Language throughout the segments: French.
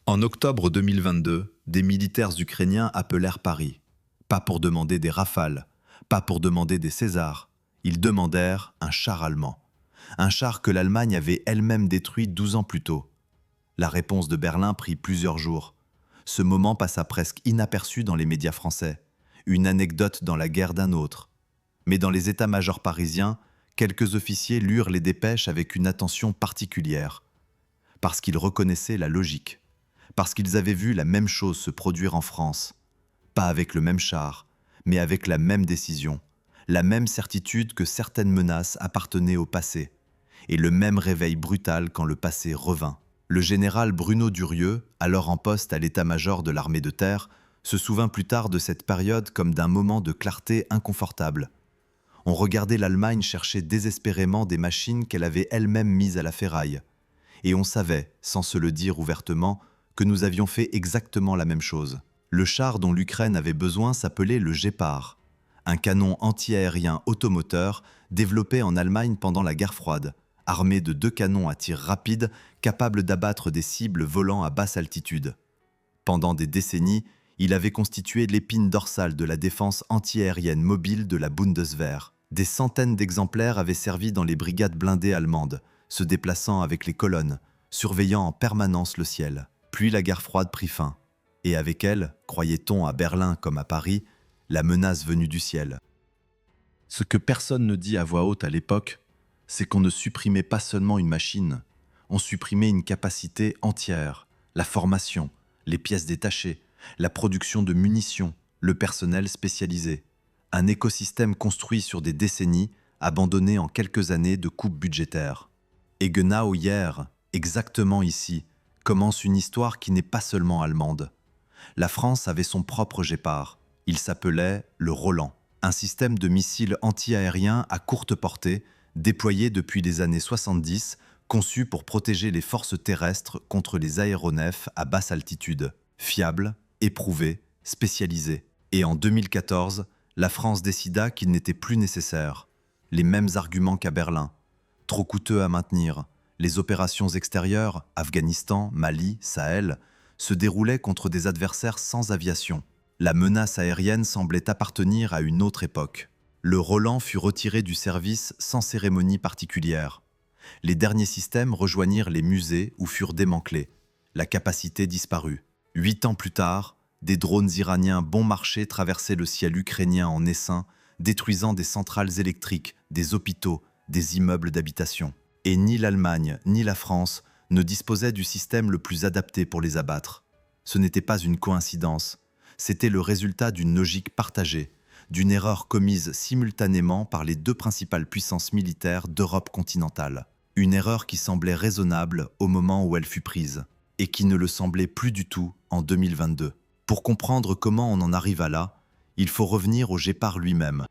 En octobre 2022, des militaires ukrainiens appelèrent Paris. Pas pour demander des Rafales, pas pour demander des Césars. Ils demandèrent un char allemand. Un char que l'Allemagne avait elle-même détruit 12 ans plus tôt. La réponse de Berlin prit plusieurs jours. Ce moment passa presque inaperçu dans les médias français. Une anecdote dans la guerre d'un autre. Mais dans les états-majors parisiens, quelques officiers lurent les dépêches avec une attention particulière. Parce qu'ils reconnaissaient la logique. Parce qu'ils avaient vu la même chose se produire en France. Pas avec le même char, mais avec la même décision, la même certitude que certaines menaces appartenaient au passé, et le même réveil brutal quand le passé revint. Le général Bruno Durieux, alors en poste à l'état-major de l'armée de terre, se souvint plus tard de cette période comme d'un moment de clarté inconfortable. On regardait l'Allemagne chercher désespérément des machines qu'elle avait elle-même mises à la ferraille. Et on savait, sans se le dire ouvertement, que nous avions fait exactement la même chose. Le char dont l'Ukraine avait besoin s'appelait le Gepard, un canon anti-aérien automoteur développé en Allemagne pendant la guerre froide, armé de 2 canons à tir rapide capables d'abattre des cibles volant à basse altitude. Pendant des décennies, il avait constitué l'épine dorsale de la défense anti-aérienne mobile de la Bundeswehr. Des centaines d'exemplaires avaient servi dans les brigades blindées allemandes, se déplaçant avec les colonnes, surveillant en permanence le ciel. Puis la guerre froide prit fin, et avec elle, croyait-on à Berlin comme à Paris, la menace venue du ciel. Ce que personne ne dit à voix haute à l'époque, c'est qu'on ne supprimait pas seulement une machine, on supprimait une capacité entière, la formation, les pièces détachées, la production de munitions, le personnel spécialisé. Un écosystème construit sur des décennies, abandonné en quelques années de coupes budgétaires. Et genau hier, exactement ici, commence une histoire qui n'est pas seulement allemande. La France avait son propre Gepard. Il s'appelait le Roland, un système de missiles anti-aériens à courte portée, déployé depuis les années 70, conçu pour protéger les forces terrestres contre les aéronefs à basse altitude. Fiable, éprouvé, spécialisé. Et en 2014, la France décida qu'il n'était plus nécessaire. Les mêmes arguments qu'à Berlin. Trop coûteux à maintenir. Les opérations extérieures, Afghanistan, Mali, Sahel, se déroulaient contre des adversaires sans aviation. La menace aérienne semblait appartenir à une autre époque. Le Roland fut retiré du service sans cérémonie particulière. Les derniers systèmes rejoignirent les musées ou furent démantelés. La capacité disparut. 8 ans plus tard, des drones iraniens bon marché traversaient le ciel ukrainien en essaim, détruisant des centrales électriques, des hôpitaux, des immeubles d'habitation. Et ni l'Allemagne ni la France ne disposaient du système le plus adapté pour les abattre. Ce n'était pas une coïncidence, c'était le résultat d'une logique partagée, d'une erreur commise simultanément par les 2 principales puissances militaires d'Europe continentale. Une erreur qui semblait raisonnable au moment où elle fut prise, et qui ne le semblait plus du tout en 2022. Pour comprendre comment on en arriva là, il faut revenir au Gepard lui-même.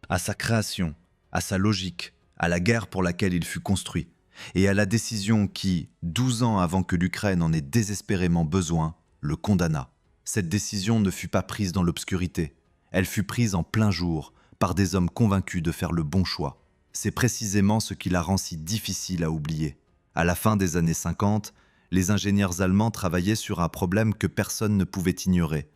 À sa création, à sa logique, à la guerre pour laquelle il fut construit, et à la décision qui, 12 ans avant que l'Ukraine en ait désespérément besoin, le condamna. Cette décision ne fut pas prise dans l'obscurité, elle fut prise en plein jour, par des hommes convaincus de faire le bon choix. C'est précisément ce qui la rend si difficile à oublier. À la fin des années 50, les ingénieurs allemands travaillaient sur un problème que personne ne pouvait ignorer.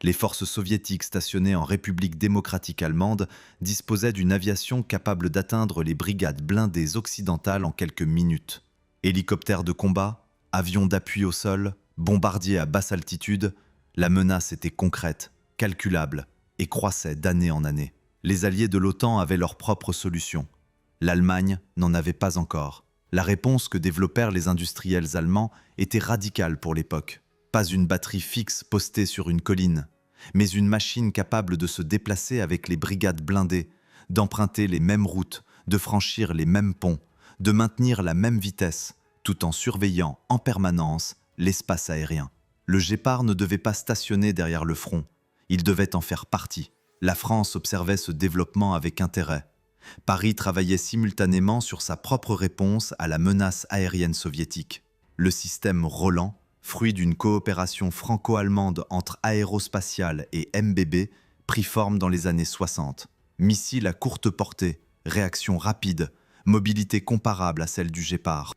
Les forces soviétiques stationnées en République démocratique allemande disposaient d'une aviation capable d'atteindre les brigades blindées occidentales en quelques minutes. Hélicoptères de combat, avions d'appui au sol, bombardiers à basse altitude, la menace était concrète, calculable et croissait d'année en année. Les alliés de l'OTAN avaient leur propre solution. L'Allemagne n'en avait pas encore. La réponse que développèrent les industriels allemands était radicale pour l'époque. Pas une batterie fixe postée sur une colline, mais une machine capable de se déplacer avec les brigades blindées, d'emprunter les mêmes routes, de franchir les mêmes ponts, de maintenir la même vitesse, tout en surveillant en permanence l'espace aérien. Le Gepard ne devait pas stationner derrière le front, il devait en faire partie. La France observait ce développement avec intérêt. Paris travaillait simultanément sur sa propre réponse à la menace aérienne soviétique. Le système Roland, fruit d'une coopération franco-allemande entre Aérospatiale et MBB, prit forme dans les années 60. Missile à courte portée, réaction rapide, mobilité comparable à celle du Gepard.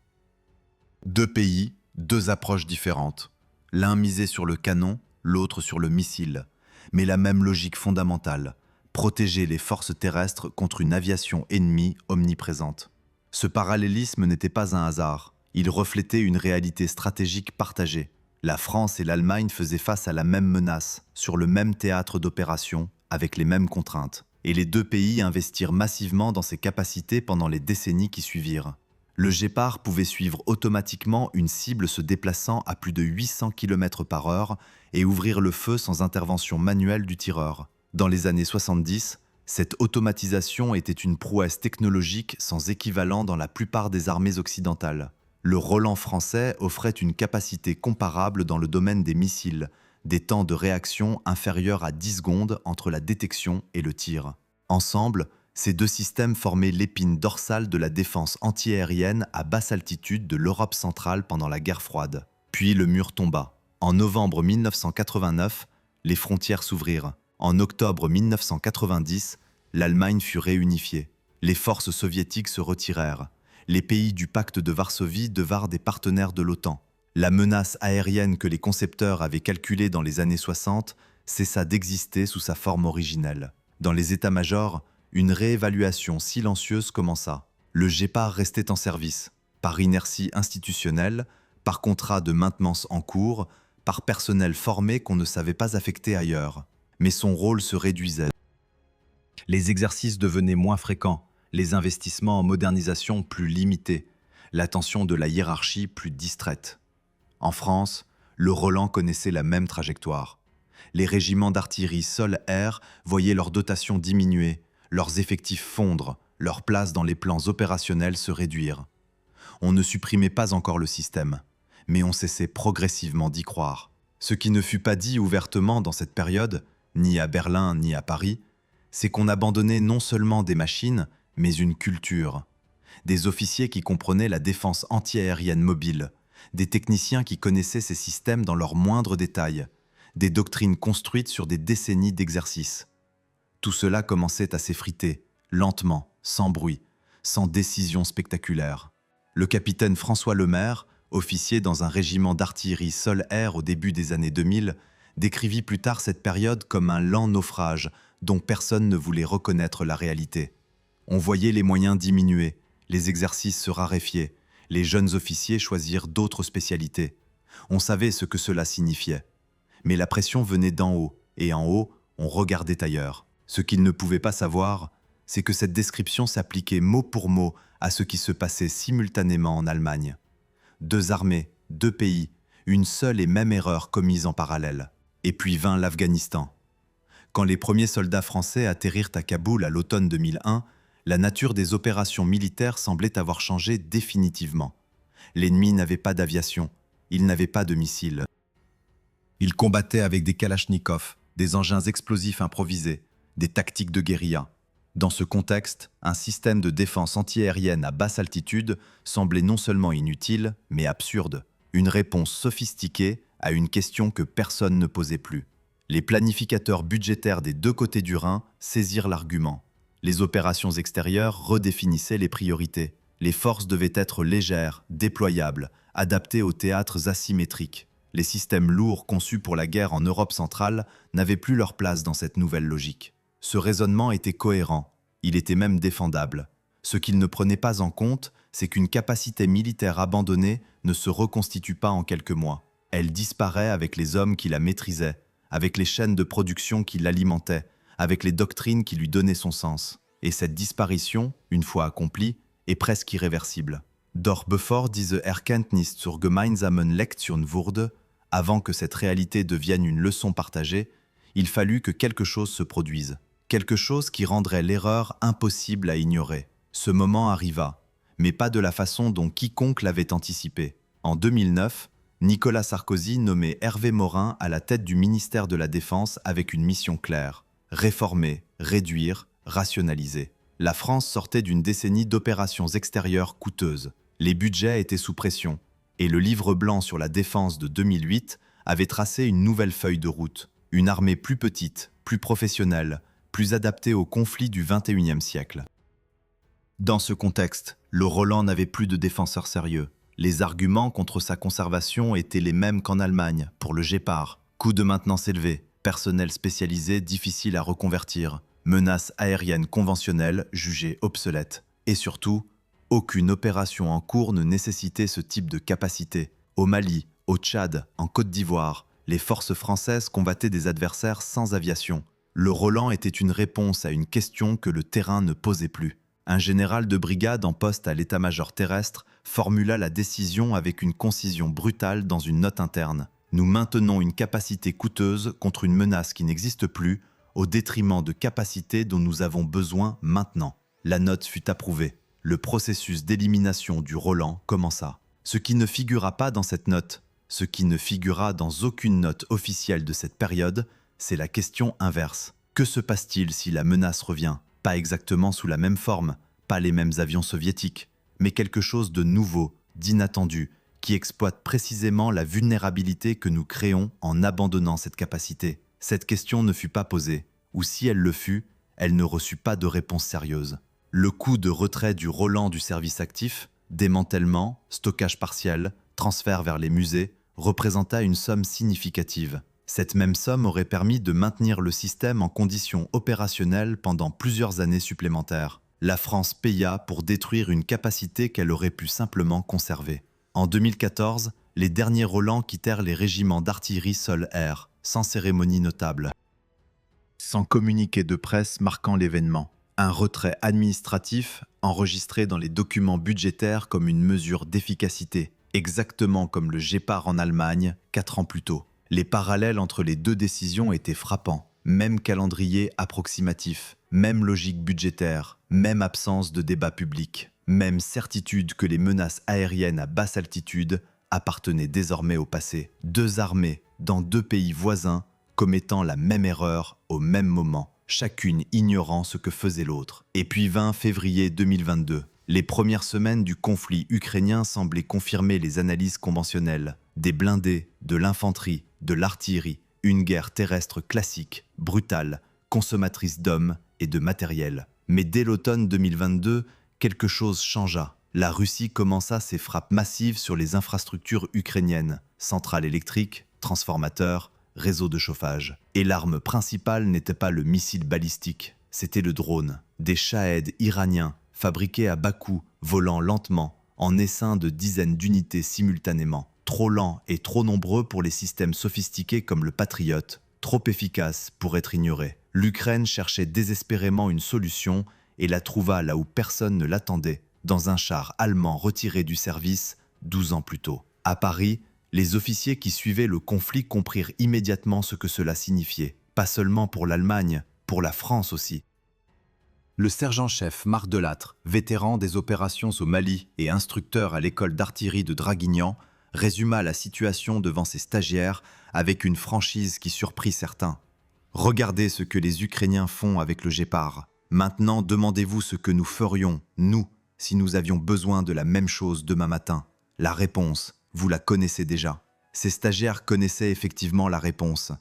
2 pays, 2 approches différentes. L'un misait sur le canon, l'autre sur le missile. Mais la même logique fondamentale, protéger les forces terrestres contre une aviation ennemie omniprésente. Ce parallélisme n'était pas un hasard. Il reflétait une réalité stratégique partagée. La France et l'Allemagne faisaient face à la même menace, sur le même théâtre d'opération, avec les mêmes contraintes. Et les deux pays investirent massivement dans ces capacités pendant les décennies qui suivirent. Le Gépard pouvait suivre automatiquement une cible se déplaçant à plus de 800 km/h et ouvrir le feu sans intervention manuelle du tireur. Dans les années 70, cette automatisation était une prouesse technologique sans équivalent dans la plupart des armées occidentales. Le Roland français offrait une capacité comparable dans le domaine des missiles, des temps de réaction inférieurs à 10 secondes entre la détection et le tir. Ensemble, ces deux systèmes formaient l'épine dorsale de la défense antiaérienne à basse altitude de l'Europe centrale pendant la guerre froide. Puis le mur tomba. En novembre 1989, les frontières s'ouvrirent. En octobre 1990, l'Allemagne fut réunifiée. Les forces soviétiques se retirèrent. Les pays du pacte de Varsovie devinrent des partenaires de l'OTAN. La menace aérienne que les concepteurs avaient calculée dans les années 60 cessa d'exister sous sa forme originelle. Dans les états-majors, une réévaluation silencieuse commença. Le Gépard restait en service, par inertie institutionnelle, par contrat de maintenance en cours, par personnel formé qu'on ne savait pas affecter ailleurs. Mais son rôle se réduisait. Les exercices devenaient moins fréquents, les investissements en modernisation plus limités, l'attention de la hiérarchie plus distraite. En France, le Roland connaissait la même trajectoire. Les régiments d'artillerie sol-air voyaient leur dotation diminuer, leurs effectifs fondre, leur place dans les plans opérationnels se réduire. On ne supprimait pas encore le système, mais on cessait progressivement d'y croire. Ce qui ne fut pas dit ouvertement dans cette période, ni à Berlin ni à Paris, c'est qu'on abandonnait non seulement des machines, mais une culture. Des officiers qui comprenaient la défense antiaérienne mobile, des techniciens qui connaissaient ces systèmes dans leurs moindres détails, des doctrines construites sur des décennies d'exercice. Tout cela commençait à s'effriter, lentement, sans bruit, sans décision spectaculaire. Le capitaine François Lemaire, officier dans un régiment d'artillerie sol-air au début des années 2000, décrivit plus tard cette période comme un lent naufrage dont personne ne voulait reconnaître la réalité. On voyait les moyens diminuer, les exercices se raréfier, les jeunes officiers choisirent d'autres spécialités. On savait ce que cela signifiait. Mais la pression venait d'en haut, et en haut, on regardait ailleurs. Ce qu'ils ne pouvaient pas savoir, c'est que cette description s'appliquait mot pour mot à ce qui se passait simultanément en Allemagne. Deux armées, deux pays, une seule et même erreur commise en parallèle. Et puis vint l'Afghanistan. Quand les premiers soldats français atterrirent à Kaboul à l'automne 2001, la nature des opérations militaires semblait avoir changé définitivement. L'ennemi n'avait pas d'aviation, il n'avait pas de missiles. Il combattait avec des kalachnikovs, des engins explosifs improvisés, des tactiques de guérilla. Dans ce contexte, un système de défense antiaérienne à basse altitude semblait non seulement inutile, mais absurde. Une réponse sophistiquée à une question que personne ne posait plus. Les planificateurs budgétaires des deux côtés du Rhin saisirent l'argument. Les opérations extérieures redéfinissaient les priorités. Les forces devaient être légères, déployables, adaptées aux théâtres asymétriques. Les systèmes lourds conçus pour la guerre en Europe centrale n'avaient plus leur place dans cette nouvelle logique. Ce raisonnement était cohérent, il était même défendable. Ce qu'il ne prenait pas en compte, c'est qu'une capacité militaire abandonnée ne se reconstitue pas en quelques mois. Elle disparaît avec les hommes qui la maîtrisaient, avec les chaînes de production qui l'alimentaient, avec les doctrines qui lui donnaient son sens. Et cette disparition, une fois accomplie, est presque irréversible. Doch bevor diese Erkenntnis zur gemeinsamen Lektion wurde, avant que cette réalité devienne une leçon partagée, il fallut que quelque chose se produise. Quelque chose qui rendrait l'erreur impossible à ignorer. Ce moment arriva, mais pas de la façon dont quiconque l'avait anticipé. En 2009, Nicolas Sarkozy nommait Hervé Morin à la tête du ministère de la Défense avec une mission claire: réformer, réduire, rationaliser. La France sortait d'une décennie d'opérations extérieures coûteuses. Les budgets étaient sous pression, et le livre blanc sur la défense de 2008 avait tracé une nouvelle feuille de route. Une armée plus petite, plus professionnelle, plus adaptée aux conflits du XXIe siècle. Dans ce contexte, le Roland n'avait plus de défenseurs sérieux. Les arguments contre sa conservation étaient les mêmes qu'en Allemagne, pour le Gépard. Coût de maintenance élevé, personnel spécialisé difficile à reconvertir, menaces aériennes conventionnelles jugées obsolètes. Et surtout, aucune opération en cours ne nécessitait ce type de capacité. Au Mali, au Tchad, en Côte d'Ivoire, les forces françaises combattaient des adversaires sans aviation. Le Roland était une réponse à une question que le terrain ne posait plus. Un général de brigade en poste à l'état-major terrestre formula la décision avec une concision brutale dans une note interne. Nous maintenons une capacité coûteuse contre une menace qui n'existe plus, au détriment de capacités dont nous avons besoin maintenant. La note fut approuvée. Le processus d'élimination du Roland commença. Ce qui ne figura pas dans cette note, ce qui ne figura dans aucune note officielle de cette période, c'est la question inverse. Que se passe-t-il si la menace revient ? Pas exactement sous la même forme, pas les mêmes avions soviétiques, mais quelque chose de nouveau, d'inattendu, qui exploite précisément la vulnérabilité que nous créons en abandonnant cette capacité. Cette question ne fut pas posée, ou si elle le fut, elle ne reçut pas de réponse sérieuse. Le coût de retrait du Roland du service actif, démantèlement, stockage partiel, transfert vers les musées, représenta une somme significative. Cette même somme aurait permis de maintenir le système en conditions opérationnelles pendant plusieurs années supplémentaires. La France paya pour détruire une capacité qu'elle aurait pu simplement conserver. En 2014, les derniers Roland quittèrent les régiments d'artillerie sol-air, sans cérémonie notable. Sans communiqué de presse marquant l'événement. Un retrait administratif enregistré dans les documents budgétaires comme une mesure d'efficacité, exactement comme le Gépard en Allemagne 4 ans plus tôt. Les parallèles entre les deux décisions étaient frappants. Même calendrier approximatif, même logique budgétaire, même absence de débat public, même certitude que les menaces aériennes à basse altitude appartenaient désormais au passé. Deux armées, dans deux pays voisins, commettant la même erreur au même moment, chacune ignorant ce que faisait l'autre. Et puis 20 février 2022. Les premières semaines du conflit ukrainien semblaient confirmer les analyses conventionnelles. Des blindés, de l'infanterie, de l'artillerie, une guerre terrestre classique, brutale, consommatrice d'hommes et de matériel. Mais dès l'automne 2022, quelque chose changea. La Russie commença ses frappes massives sur les infrastructures ukrainiennes, centrales électriques, transformateurs, réseaux de chauffage. Et l'arme principale n'était pas le missile balistique, c'était le drone. Des Shahed iraniens, fabriqués à bas coût, volant lentement, en essaim de dizaines d'unités simultanément. Trop lents et trop nombreux pour les systèmes sophistiqués comme le Patriot, trop efficaces pour être ignorés. L'Ukraine cherchait désespérément une solution et la trouva là où personne ne l'attendait, dans un char allemand retiré du service 12 ans plus tôt. À Paris, les officiers qui suivaient le conflit comprirent immédiatement ce que cela signifiait, pas seulement pour l'Allemagne, pour la France aussi. Le sergent-chef Marc Delattre, vétéran des opérations au Mali et instructeur à l'école d'artillerie de Draguignan, résuma la situation devant ses stagiaires avec une franchise qui surprit certains. « Regardez ce que les Ukrainiens font avec le Gépard. Maintenant, demandez-vous ce que nous ferions, nous, si nous avions besoin de la même chose demain matin. La réponse, vous la connaissez déjà. » Ces stagiaires connaissaient effectivement la réponse.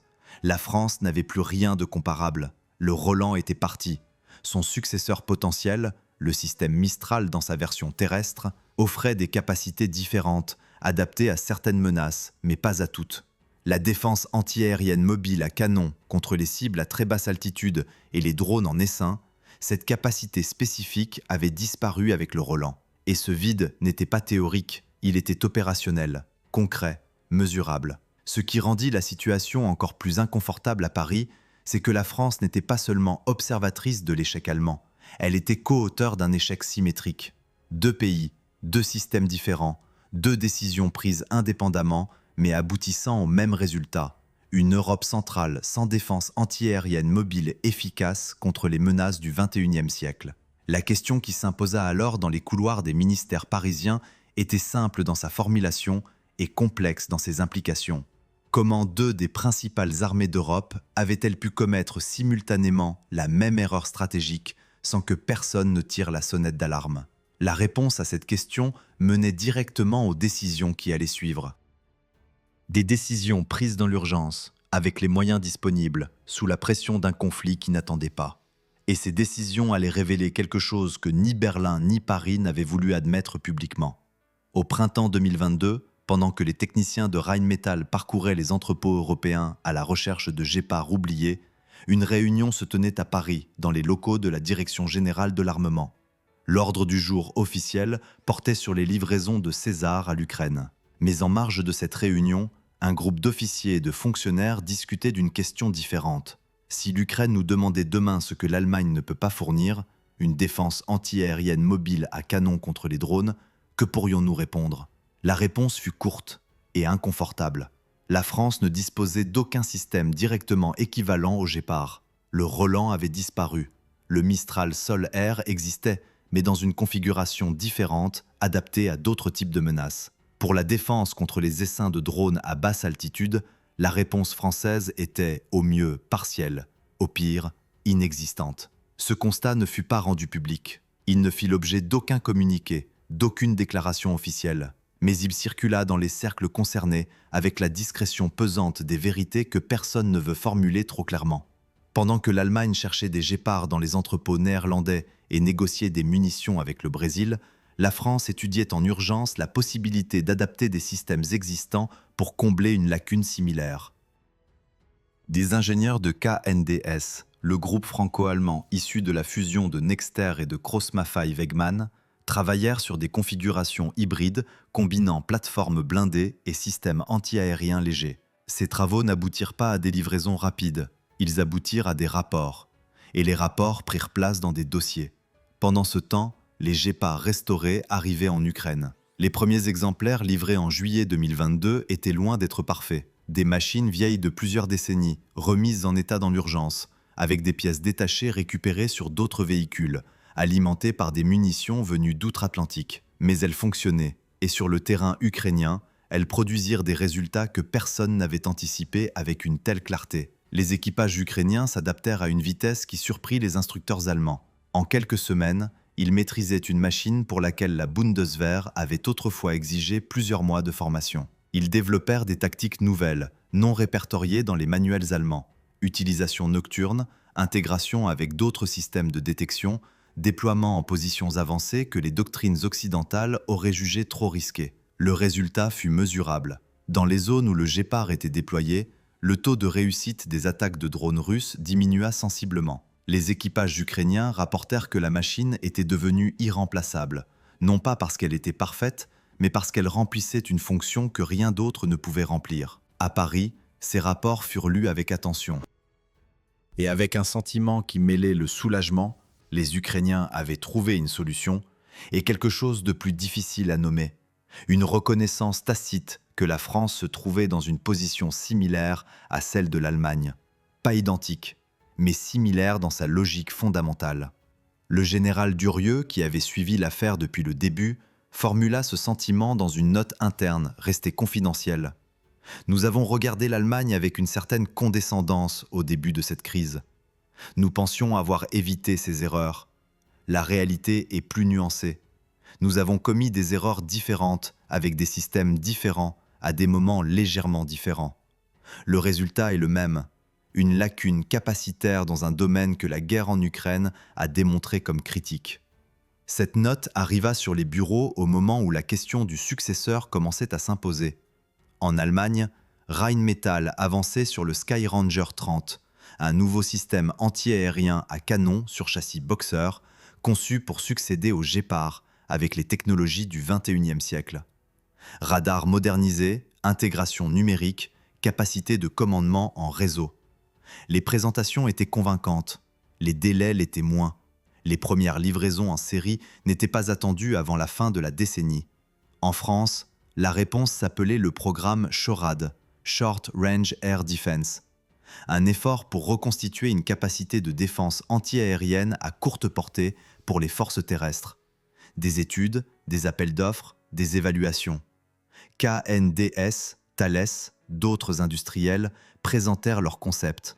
La France n'avait plus rien de comparable. Le Roland était parti. Son successeur potentiel, le système Mistral dans sa version terrestre, offrait des capacités différentes, adaptées à certaines menaces, mais pas à toutes. La défense antiaérienne mobile à canon contre les cibles à très basse altitude et les drones en essaim, cette capacité spécifique avait disparu avec le Roland. Et ce vide n'était pas théorique, il était opérationnel, concret, mesurable. Ce qui rendit la situation encore plus inconfortable à Paris, c'est que la France n'était pas seulement observatrice de l'échec allemand, elle était co-auteure d'un échec symétrique. Deux pays, deux systèmes différents, deux décisions prises indépendamment, mais aboutissant au même résultat. Une Europe centrale sans défense antiaérienne mobile efficace contre les menaces du XXIe siècle. La question qui s'imposa alors dans les couloirs des ministères parisiens était simple dans sa formulation et complexe dans ses implications. Comment deux des principales armées d'Europe avaient-elles pu commettre simultanément la même erreur stratégique sans que personne ne tire la sonnette d'alarme? La réponse à cette question menait directement aux décisions qui allaient suivre. Des décisions prises dans l'urgence, avec les moyens disponibles, sous la pression d'un conflit qui n'attendait pas. Et ces décisions allaient révéler quelque chose que ni Berlin ni Paris n'avaient voulu admettre publiquement. Au printemps 2022, pendant que les techniciens de Rheinmetall parcouraient les entrepôts européens à la recherche de Guépards oubliés, une réunion se tenait à Paris, dans les locaux de la Direction générale de l'armement. L'ordre du jour officiel portait sur les livraisons de César à l'Ukraine. Mais en marge de cette réunion, un groupe d'officiers et de fonctionnaires discutait d'une question différente. Si l'Ukraine nous demandait demain ce que l'Allemagne ne peut pas fournir, une défense anti-aérienne mobile à canon contre les drones, que pourrions-nous répondre ? La réponse fut courte et inconfortable. La France ne disposait d'aucun système directement équivalent au Guépard. Le Roland avait disparu. Le Mistral sol-air existait, mais dans une configuration différente, adaptée à d'autres types de menaces. Pour la défense contre les essaims de drones à basse altitude, la réponse française était au mieux partielle, au pire inexistante. Ce constat ne fut pas rendu public. Il ne fit l'objet d'aucun communiqué, d'aucune déclaration officielle. Mais il circula dans les cercles concernés avec la discrétion pesante des vérités que personne ne veut formuler trop clairement. Pendant que l'Allemagne cherchait des Guépards dans les entrepôts néerlandais et négociait des munitions avec le Brésil, la France étudiait en urgence la possibilité d'adapter des systèmes existants pour combler une lacune similaire. Des ingénieurs de KNDS, le groupe franco-allemand issu de la fusion de Nexter et de Krauss-Maffei-Wegmann, travaillèrent sur des configurations hybrides combinant plateformes blindées et systèmes anti-aériens légers. Ces travaux n'aboutirent pas à des livraisons rapides, ils aboutirent à des rapports. Et les rapports prirent place dans des dossiers. Pendant ce temps, les Guépards restaurés arrivaient en Ukraine. Les premiers exemplaires livrés en juillet 2022 étaient loin d'être parfaits. Des machines vieilles de plusieurs décennies, remises en état dans l'urgence, avec des pièces détachées récupérées sur d'autres véhicules, alimentées par des munitions venues d'outre-Atlantique. Mais elles fonctionnaient, et sur le terrain ukrainien, elles produisirent des résultats que personne n'avait anticipés avec une telle clarté. Les équipages ukrainiens s'adaptèrent à une vitesse qui surprit les instructeurs allemands. En quelques semaines, ils maîtrisaient une machine pour laquelle la Bundeswehr avait autrefois exigé plusieurs mois de formation. Ils développèrent des tactiques nouvelles, non répertoriées dans les manuels allemands. Utilisation nocturne, intégration avec d'autres systèmes de détection, déploiement en positions avancées que les doctrines occidentales auraient jugées trop risquées. Le résultat fut mesurable. Dans les zones où le Guépard était déployé, le taux de réussite des attaques de drones russes diminua sensiblement. Les équipages ukrainiens rapportèrent que la machine était devenue irremplaçable, non pas parce qu'elle était parfaite, mais parce qu'elle remplissait une fonction que rien d'autre ne pouvait remplir. À Paris, ces rapports furent lus avec attention. Et avec un sentiment qui mêlait le soulagement, les Ukrainiens avaient trouvé une solution et quelque chose de plus difficile à nommer. Une reconnaissance tacite que la France se trouvait dans une position similaire à celle de l'Allemagne. Pas identique, mais similaire dans sa logique fondamentale. Le général Durieux, qui avait suivi l'affaire depuis le début, formula ce sentiment dans une note interne, restée confidentielle. Nous avons regardé l'Allemagne avec une certaine condescendance au début de cette crise. Nous pensions avoir évité ces erreurs. La réalité est plus nuancée. Nous avons commis des erreurs différentes, avec des systèmes différents, à des moments légèrement différents. Le résultat est le même, une lacune capacitaire dans un domaine que la guerre en Ukraine a démontré comme critique. Cette note arriva sur les bureaux au moment où la question du successeur commençait à s'imposer. En Allemagne, Rheinmetall avançait sur le Skyranger 30, un nouveau système anti-aérien à canon sur châssis Boxer, conçu pour succéder au Guépard avec les technologies du XXIe siècle. Radar modernisé, intégration numérique, capacité de commandement en réseau. Les présentations étaient convaincantes, les délais l'étaient moins. Les premières livraisons en série n'étaient pas attendues avant la fin de la décennie. En France, la réponse s'appelait le programme SHORAD, Short Range Air Defense, un effort pour reconstituer une capacité de défense anti-aérienne à courte portée pour les forces terrestres. Des études, des appels d'offres, des évaluations. KNDS, Thales, d'autres industriels présentèrent leurs concepts.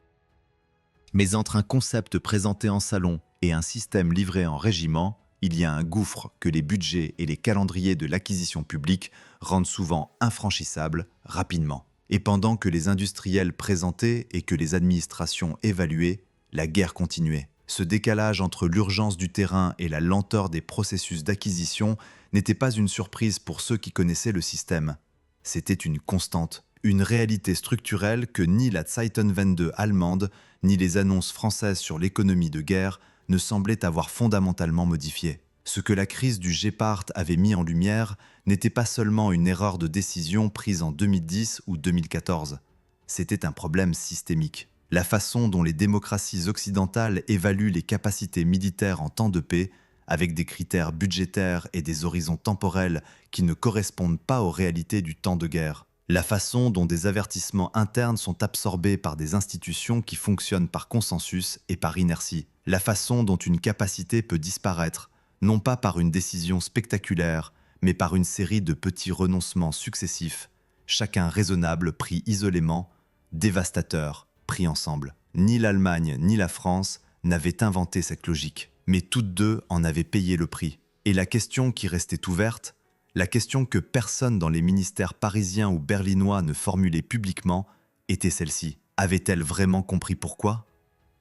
Mais entre un concept présenté en salon et un système livré en régiment, il y a un gouffre que les budgets et les calendriers de l'acquisition publique rendent souvent infranchissables rapidement. Et pendant que les industriels présentaient et que les administrations évaluaient, la guerre continuait. Ce décalage entre l'urgence du terrain et la lenteur des processus d'acquisition n'était pas une surprise pour ceux qui connaissaient le système. C'était une constante, une réalité structurelle que ni la Zeitenwende allemande, ni les annonces françaises sur l'économie de guerre ne semblaient avoir fondamentalement modifié. Ce que la crise du Gepard avait mis en lumière n'était pas seulement une erreur de décision prise en 2010 ou 2014. C'était un problème systémique. La façon dont les démocraties occidentales évaluent les capacités militaires en temps de paix, avec des critères budgétaires et des horizons temporels qui ne correspondent pas aux réalités du temps de guerre. La façon dont des avertissements internes sont absorbés par des institutions qui fonctionnent par consensus et par inertie. La façon dont une capacité peut disparaître, non pas par une décision spectaculaire, mais par une série de petits renoncements successifs, chacun raisonnable pris isolément, dévastateur pris ensemble. Ni l'Allemagne ni la France n'avaient inventé cette logique, mais toutes deux en avaient payé le prix. Et la question qui restait ouverte, la question que personne dans les ministères parisiens ou berlinois ne formulait publiquement, était celle-ci. Avait-elle vraiment compris pourquoi ?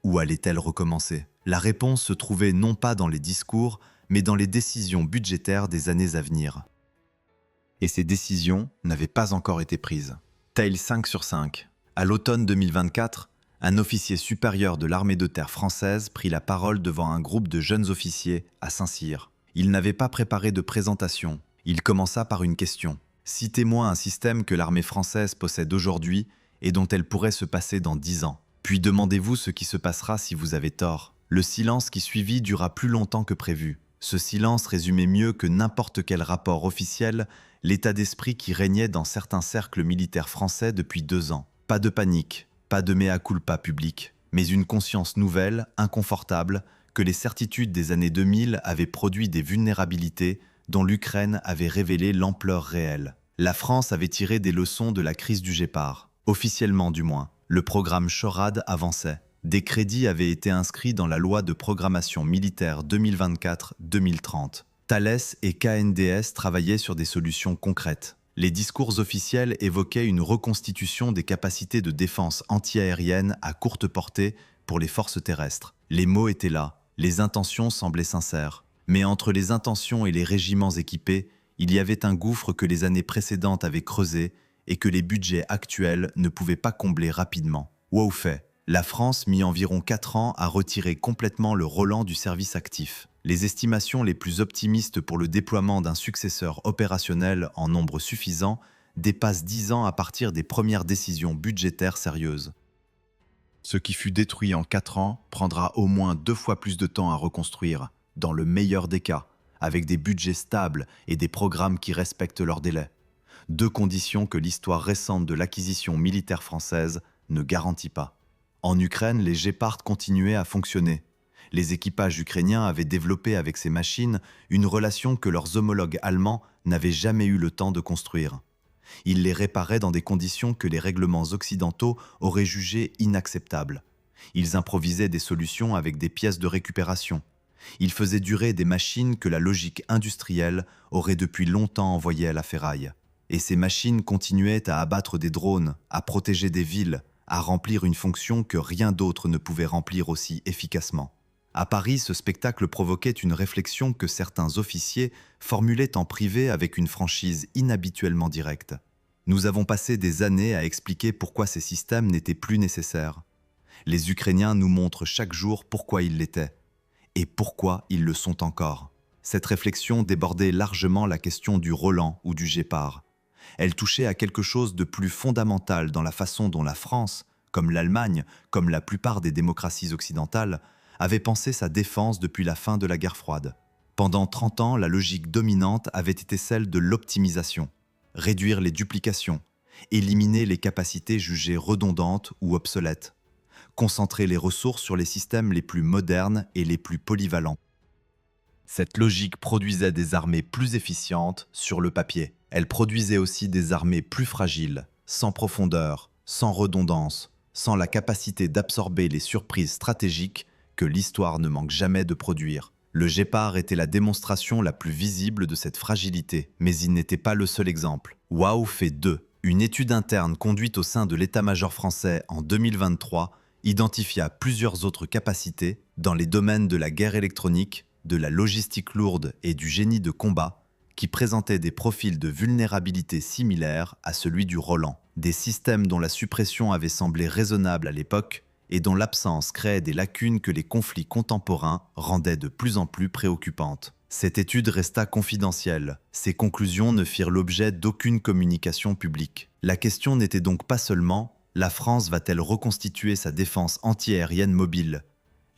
Ou allait-elle recommencer ? La réponse se trouvait non pas dans les discours, mais dans les décisions budgétaires des années à venir. Et ces décisions n'avaient pas encore été prises. Taille 5 sur 5. À l'automne 2024, un officier supérieur de l'armée de terre française prit la parole devant un groupe de jeunes officiers à Saint-Cyr. Il n'avait pas préparé de présentation. Il commença par une question. Citez-moi un système que l'armée française possède aujourd'hui et dont elle pourrait se passer dans 10 ans. Puis demandez-vous ce qui se passera si vous avez tort. Le silence qui suivit dura plus longtemps que prévu. Ce silence résumait mieux que n'importe quel rapport officiel l'état d'esprit qui régnait dans certains cercles militaires français depuis 2 ans. Pas de panique, pas de mea culpa public, mais une conscience nouvelle, inconfortable, que les certitudes des années 2000 avaient produit des vulnérabilités dont l'Ukraine avait révélé l'ampleur réelle. La France avait tiré des leçons de la crise du Gepard. Officiellement du moins, le programme SHORAD avançait. Des crédits avaient été inscrits dans la loi de programmation militaire 2024-2030. Thales et KNDS travaillaient sur des solutions concrètes. Les discours officiels évoquaient une reconstitution des capacités de défense antiaérienne à courte portée pour les forces terrestres. Les mots étaient là, les intentions semblaient sincères. Mais entre les intentions et les régiments équipés, il y avait un gouffre que les années précédentes avaient creusé et que les budgets actuels ne pouvaient pas combler rapidement. Wow fait, la France mit environ 4 ans à retirer complètement le Roland du service actif. Les estimations les plus optimistes pour le déploiement d'un successeur opérationnel en nombre suffisant dépassent 10 ans à partir des premières décisions budgétaires sérieuses. Ce qui fut détruit en 4 ans prendra au moins 2 fois plus de temps à reconstruire, dans le meilleur des cas, avec des budgets stables et des programmes qui respectent leurs délais. 2 conditions que l'histoire récente de l'acquisition militaire française ne garantit pas. En Ukraine, les Gepard continuaient à fonctionner. Les équipages ukrainiens avaient développé avec ces machines une relation que leurs homologues allemands n'avaient jamais eu le temps de construire. Ils les réparaient dans des conditions que les règlements occidentaux auraient jugées inacceptables. Ils improvisaient des solutions avec des pièces de récupération. Ils faisaient durer des machines que la logique industrielle aurait depuis longtemps envoyées à la ferraille. Et ces machines continuaient à abattre des drones, à protéger des villes, à remplir une fonction que rien d'autre ne pouvait remplir aussi efficacement. À Paris, ce spectacle provoquait une réflexion que certains officiers formulaient en privé avec une franchise inhabituellement directe. Nous avons passé des années à expliquer pourquoi ces systèmes n'étaient plus nécessaires. Les Ukrainiens nous montrent chaque jour pourquoi ils l'étaient, et pourquoi ils le sont encore. Cette réflexion débordait largement la question du Roland ou du Gepard. Elle touchait à quelque chose de plus fondamental dans la façon dont la France, comme l'Allemagne, comme la plupart des démocraties occidentales, avait pensé sa défense depuis la fin de la guerre froide. Pendant 30 ans, la logique dominante avait été celle de l'optimisation, réduire les duplications, éliminer les capacités jugées redondantes ou obsolètes, concentrer les ressources sur les systèmes les plus modernes et les plus polyvalents. Cette logique produisait des armées plus efficientes sur le papier. Elle produisait aussi des armées plus fragiles, sans profondeur, sans redondance, sans la capacité d'absorber les surprises stratégiques que l'histoire ne manque jamais de produire. Le Gepard était la démonstration la plus visible de cette fragilité, mais il n'était pas le seul exemple. Wow fait 2. Une étude interne conduite au sein de l'état-major français en 2023 identifia plusieurs autres capacités, dans les domaines de la guerre électronique, de la logistique lourde et du génie de combat, qui présentaient des profils de vulnérabilité similaires à celui du Roland. Des systèmes dont la suppression avait semblé raisonnable à l'époque et dont l'absence créait des lacunes que les conflits contemporains rendaient de plus en plus préoccupantes. Cette étude resta confidentielle. Ses conclusions ne firent l'objet d'aucune communication publique. La question n'était donc pas seulement « la France va-t-elle reconstituer sa défense antiaérienne mobile ?»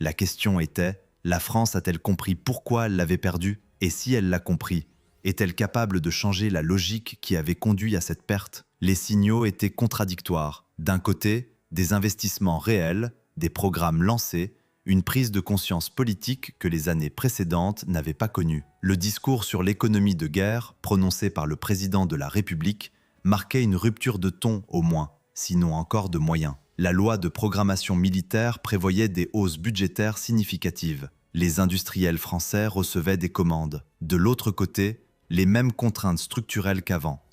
La question était « la France a-t-elle compris pourquoi elle l'avait perdue ? Et si elle l'a compris, est-elle capable de changer la logique qui avait conduit à cette perte ?» Les signaux étaient contradictoires. D'un côté, des investissements réels, des programmes lancés, une prise de conscience politique que les années précédentes n'avaient pas connue. Le discours sur l'économie de guerre, prononcé par le président de la République, marquait une rupture de ton au moins, sinon encore de moyens. La loi de programmation militaire prévoyait des hausses budgétaires significatives. Les industriels français recevaient des commandes. De l'autre côté, les mêmes contraintes structurelles qu'avant.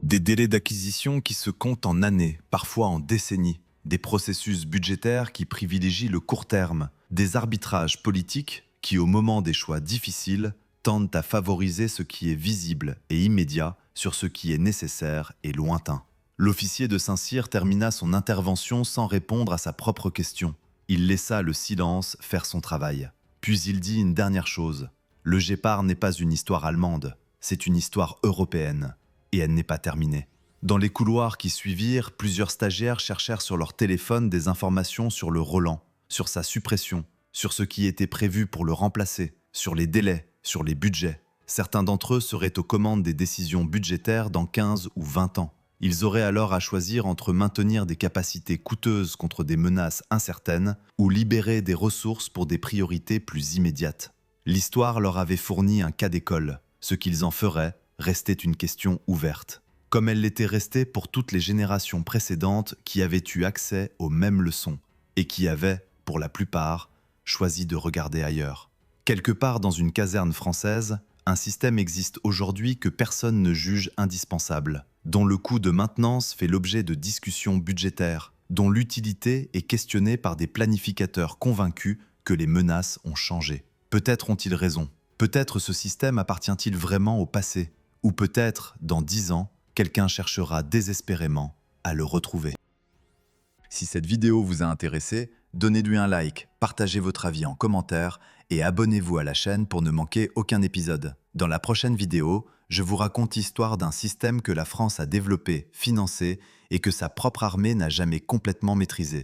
Des délais d'acquisition qui se comptent en années, parfois en décennies. Des processus budgétaires qui privilégient le court terme. Des arbitrages politiques qui, au moment des choix difficiles, tendent à favoriser ce qui est visible et immédiat sur ce qui est nécessaire et lointain. L'officier de Saint-Cyr termina son intervention sans répondre à sa propre question. Il laissa le silence faire son travail. Puis il dit une dernière chose. Le Gépard n'est pas une histoire allemande, c'est une histoire européenne. Et elle n'est pas terminée. Dans les couloirs qui suivirent, plusieurs stagiaires cherchèrent sur leur téléphone des informations sur le Roland, sur sa suppression, sur ce qui était prévu pour le remplacer, sur les délais, sur les budgets. Certains d'entre eux seraient aux commandes des décisions budgétaires dans 15 ou 20 ans. Ils auraient alors à choisir entre maintenir des capacités coûteuses contre des menaces incertaines ou libérer des ressources pour des priorités plus immédiates. L'histoire leur avait fourni un cas d'école. Ce qu'ils en feraient restait une question ouverte, comme elle l'était restée pour toutes les générations précédentes qui avaient eu accès aux mêmes leçons et qui avaient, pour la plupart, choisi de regarder ailleurs. Quelque part dans une caserne française, un système existe aujourd'hui que personne ne juge indispensable, dont le coût de maintenance fait l'objet de discussions budgétaires, dont l'utilité est questionnée par des planificateurs convaincus que les menaces ont changé. Peut-être ont-ils raison. Peut-être ce système appartient-il vraiment au passé. Ou peut-être, dans 10 ans, quelqu'un cherchera désespérément à le retrouver. Si cette vidéo vous a intéressé, donnez-lui un like, partagez votre avis en commentaire et abonnez-vous à la chaîne pour ne manquer aucun épisode. Dans la prochaine vidéo, je vous raconte l'histoire d'un système que la France a développé, financé et que sa propre armée n'a jamais complètement maîtrisé.